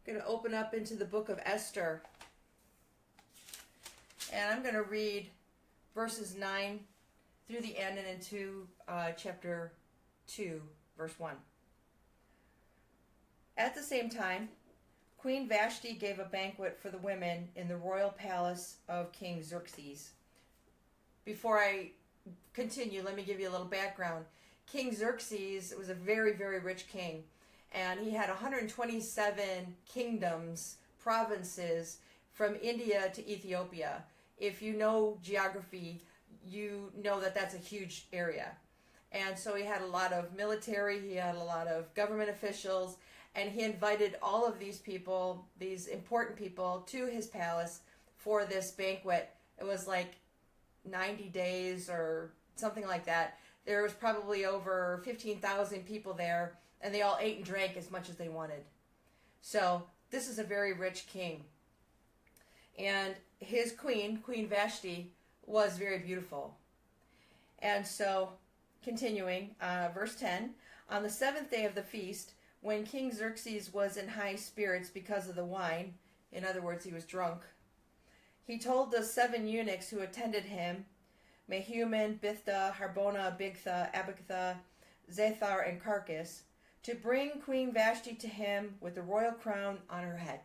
I'm going to open up into the book of Esther. And I'm going to read verses 9 through the end and into chapter 2, verse 1. At the same time, Queen Vashti gave a banquet for the women in the royal palace of King Xerxes. Before I continue, let me give you a little background. King Xerxes was a very, very rich king, and he had 127 kingdoms, provinces, from India to Ethiopia. If you know geography, you know that that's a huge area. And so he had a lot of military, he had a lot of government officials, and he invited all of these people, these important people, to his palace for this banquet. It was like 90 days or something like that. There was probably over 15,000 people there, and they all ate and drank as much as they wanted. So this is a very rich king. And his queen, Queen Vashti, was very beautiful. And so, continuing, verse 10, on the 7th day of the feast, when King Xerxes was in high spirits because of the wine, in other words, he was drunk, he told the 7 eunuchs who attended him, Mehuman, Bithta, Harbona, Bigtha, Abagtha, Zethar, and Carcass, to bring Queen Vashti to him with the royal crown on her head.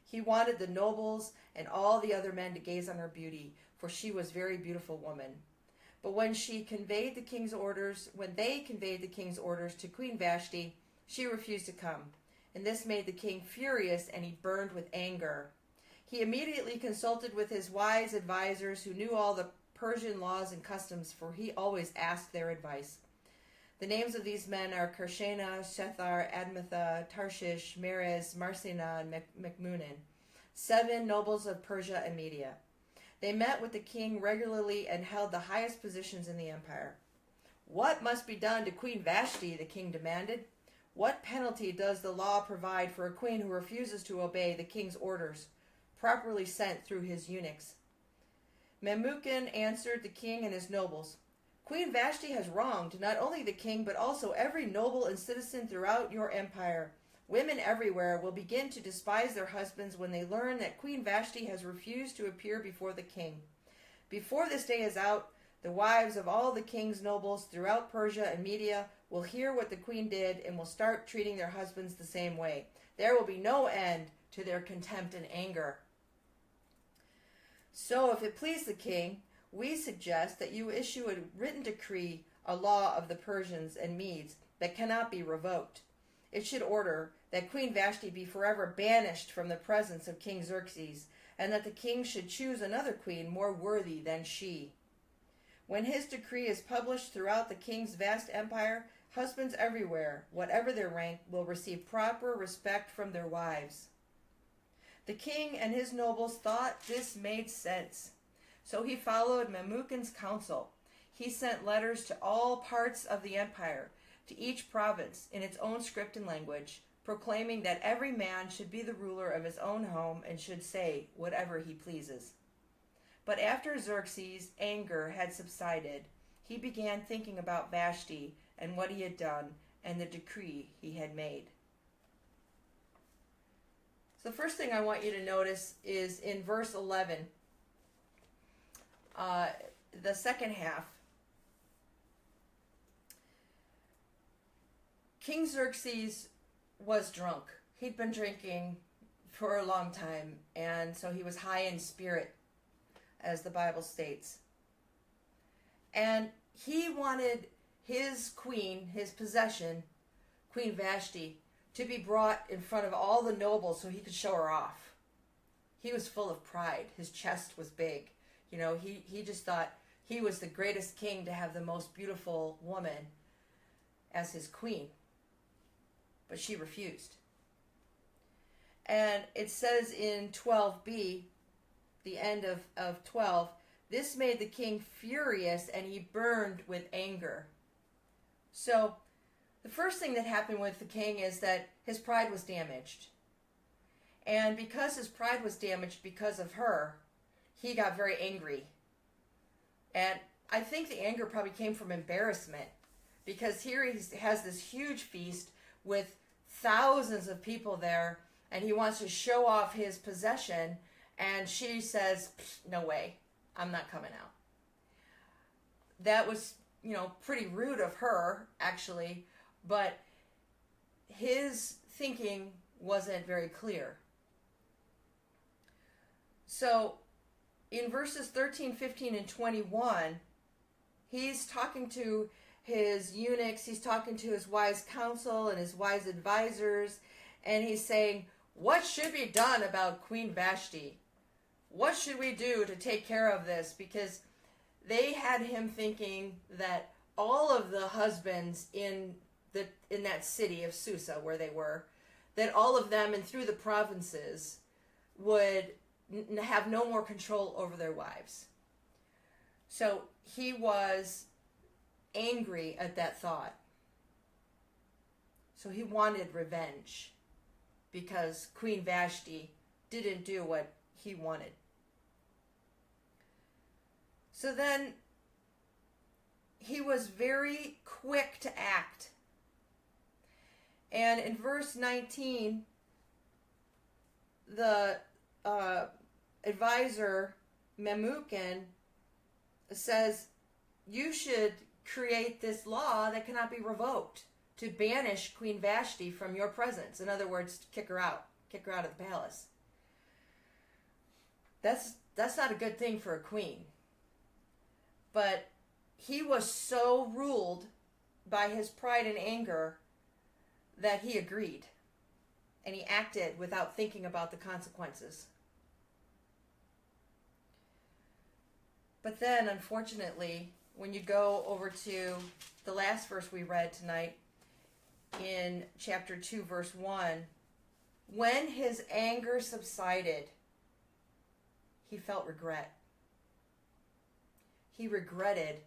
He wanted the nobles and all the other men to gaze on her beauty, for she was a very beautiful woman. But when they conveyed the king's orders to Queen Vashti, she refused to come, and this made the king furious, and he burned with anger. He immediately consulted with his wise advisors who knew all the Persian laws and customs, for he always asked their advice. The names of these men are Karshena, Shethar, Admatha, Tarshish, Meres, Marsena, and Mechmunin, 7 nobles of Persia and Media. They met with the king regularly and held the highest positions in the empire. What must be done to Queen Vashti, the king demanded. What penalty does the law provide for a queen who refuses to obey the king's orders, properly sent through his eunuchs? Memucan answered the king and his nobles, Queen Vashti has wronged not only the king but also every noble and citizen throughout your empire. Women everywhere will begin to despise their husbands when they learn that Queen Vashti has refused to appear before the king. Before this day is out, the wives of all the king's nobles throughout Persia and Media will hear what the queen did and will start treating their husbands the same way. There will be no end to their contempt and anger. So if it please the king, we suggest that you issue a written decree, a law of the Persians and Medes that cannot be revoked. It should order that Queen Vashti be forever banished from the presence of King Xerxes, and that the king should choose another queen more worthy than she. When his decree is published throughout the king's vast empire, husbands everywhere, whatever their rank, will receive proper respect from their wives. The king and his nobles thought this made sense. So he followed Memucan's counsel. He sent letters to all parts of the empire, to each province in its own script and language, proclaiming that every man should be the ruler of his own home and should say whatever he pleases. But after Xerxes' anger had subsided, he began thinking about Vashti and what he had done and the decree he had made. So the first thing I want you to notice is in verse 11, the second half. King Xerxes was drunk. He'd been drinking for a long time, and so he was high in spirit, as the Bible states. And he wanted his queen, his possession, Queen Vashti, to be brought in front of all the nobles so he could show her off. He was full of pride. His chest was big. You know, he just thought he was the greatest king to have the most beautiful woman as his queen. But she refused. And it says in 12b, the end of 12, this made the king furious and he burned with anger. So the first thing that happened with the king is that his pride was damaged. And because his pride was damaged because of her, he got very angry. And I think the anger probably came from embarrassment, because here he has this huge feast with thousands of people there, and he wants to show off his possession, and she says, no way, I'm not coming out. That was, pretty rude of her, actually, but his thinking wasn't very clear. So in verses 13, 15, and 21, he's talking to his eunuchs, he's talking to his wise counsel and his wise advisors, and he's saying, what should be done about Queen Vashti? What should we do to take care of this? Because they had him thinking that all of the husbands in that city of Susa, where they were, that all of them and through the provinces would have no more control over their wives. So he was angry at that thought. So he wanted revenge because Queen Vashti didn't do what he wanted. So then he was very quick to act. And in verse 19, the advisor Memucan says, you should create this law that cannot be revoked to banish Queen Vashti from your presence. In other words, kick her out of the palace. That's not a good thing for a queen. But he was so ruled by his pride and anger that he agreed. And he acted without thinking about the consequences. But then, unfortunately, when you go over to the last verse we read tonight, in chapter 2, verse 1, when his anger subsided, he felt regret. He regretted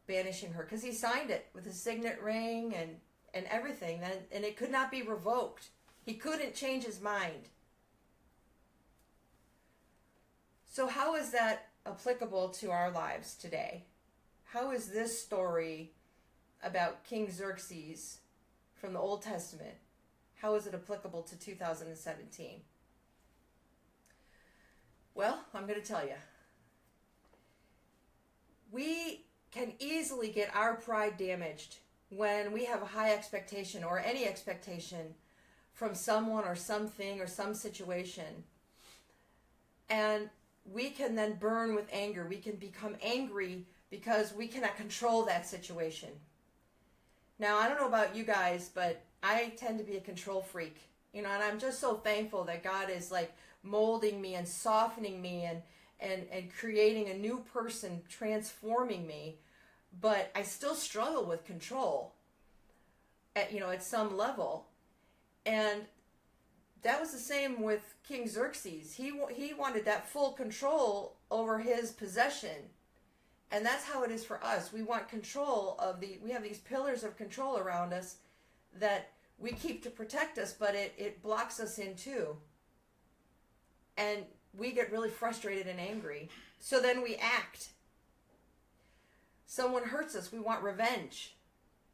banishing her because he signed it with his signet ring and everything, and it could not be revoked. He couldn't change his mind. So how is that applicable to our lives today? How is this story about King Xerxes from the Old Testament, how is it applicable to 2017? Well, I'm going to tell you. We can easily get our pride damaged when we have a high expectation or any expectation from someone or something or some situation. And we can then burn with anger. We can become angry because we cannot control that situation. Now, I don't know about you guys, but I tend to be a control freak. And I'm just so thankful that God is like molding me and softening me and creating a new person, transforming me. But I still struggle with control at some level. And that was the same with King Xerxes. He wanted that full control over his possession. And that's how it is for us. We want control we have these pillars of control around us that we keep to protect us, but it blocks us in too. And we get really frustrated and angry. So then we act. Someone hurts us, we want revenge.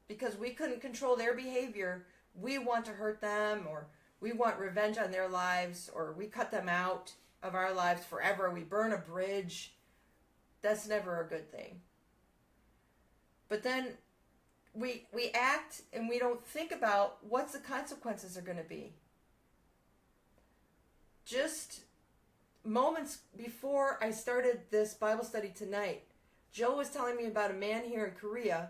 Because we couldn't control their behavior, we want to hurt them, or we want revenge on their lives, or we cut them out of our lives forever. We burn a bridge. That's never a good thing. But then we act and we don't think about what the consequences are going to be. Just moments before I started this Bible study tonight, Joe was telling me about a man here in Korea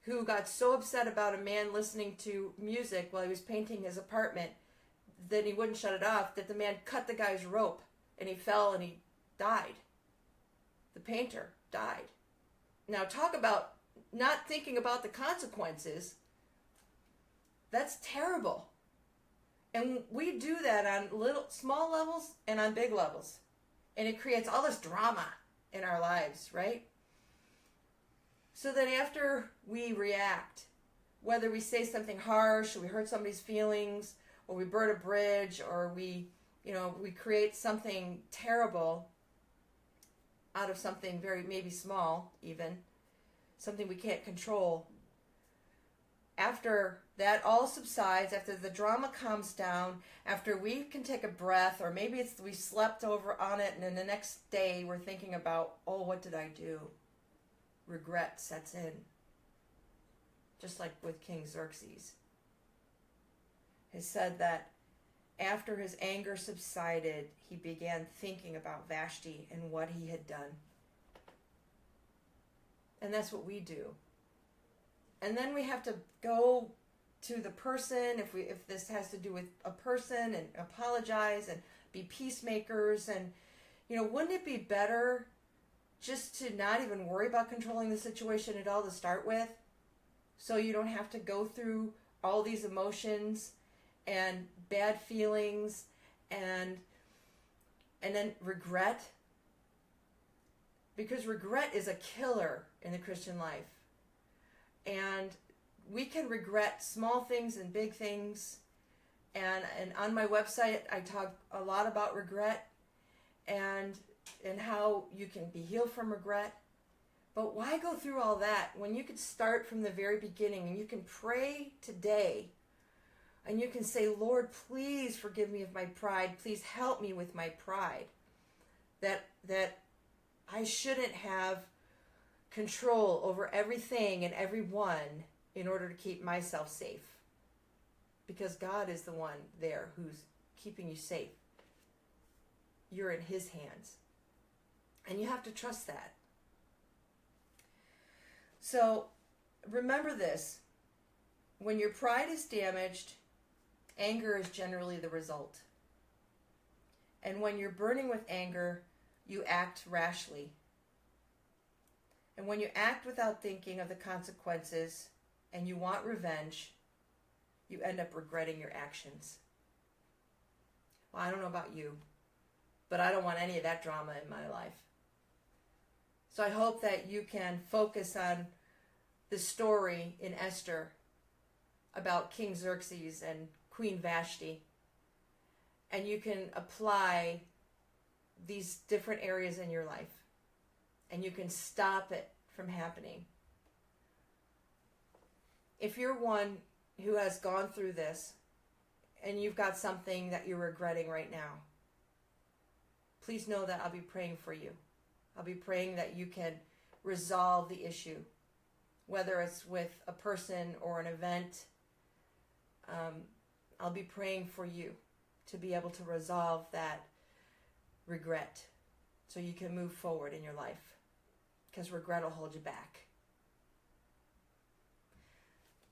who got so upset about a man listening to music while he was painting his apartment that he wouldn't shut it off, that the man cut the guy's rope and he fell and he died. The painter died. Now talk about not thinking about the consequences. That's terrible. And we do that on small levels and on big levels. And it creates all this drama in our lives, right? So that after we react, whether we say something harsh or we hurt somebody's feelings or we burn a bridge or we create something terrible out of something very maybe small even, something we can't control, after that all subsides, after the drama calms down, after we can take a breath, or maybe it's we slept over on it and then the next day we're thinking about, oh, what did I do? Regret sets in. Just like with King Xerxes. It said that after his anger subsided, he began thinking about Vashti and what he had done. And that's what we do. And then we have to go to the person, if this has to do with a person, and apologize and be peacemakers. And, wouldn't it be better just to not even worry about controlling the situation at all to start with? So you don't have to go through all these emotions and bad feelings and then regret. Because regret is a killer in the Christian life. And we can regret small things and big things. And on my website, I talk a lot about regret and how you can be healed from regret. But why go through all that when you could start from the very beginning and you can pray today and you can say, Lord, please forgive me of my pride. Please help me with my pride. That I shouldn't have control over everything and everyone in order to keep myself safe. Because God is the one there who's keeping you safe. You're in His hands. And you have to trust that. So remember this. When your pride is damaged, anger is generally the result. And when you're burning with anger, you act rashly. And when you act without thinking of the consequences and you want revenge, you end up regretting your actions. Well, I don't know about you, but I don't want any of that drama in my life. So I hope that you can focus on the story in Esther about King Xerxes and Queen Vashti, and you can apply these different areas in your life, and you can stop it from happening. If you're one who has gone through this and you've got something that you're regretting right now, please know that I'll be praying for you. I'll be praying that you can resolve the issue, whether it's with a person or an event. I'll be praying for you to be able to resolve that regret so you can move forward in your life, because regret will hold you back.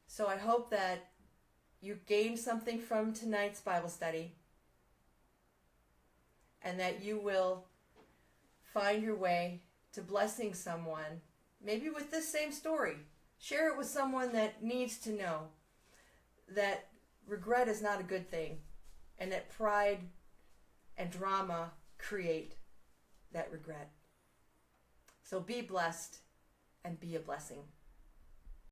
So I hope that you gained something from tonight's Bible study and that you will find your way to blessing someone, maybe with this same story. Share it with someone that needs to know that regret is not a good thing, and that pride and drama create that regret. So be blessed and be a blessing.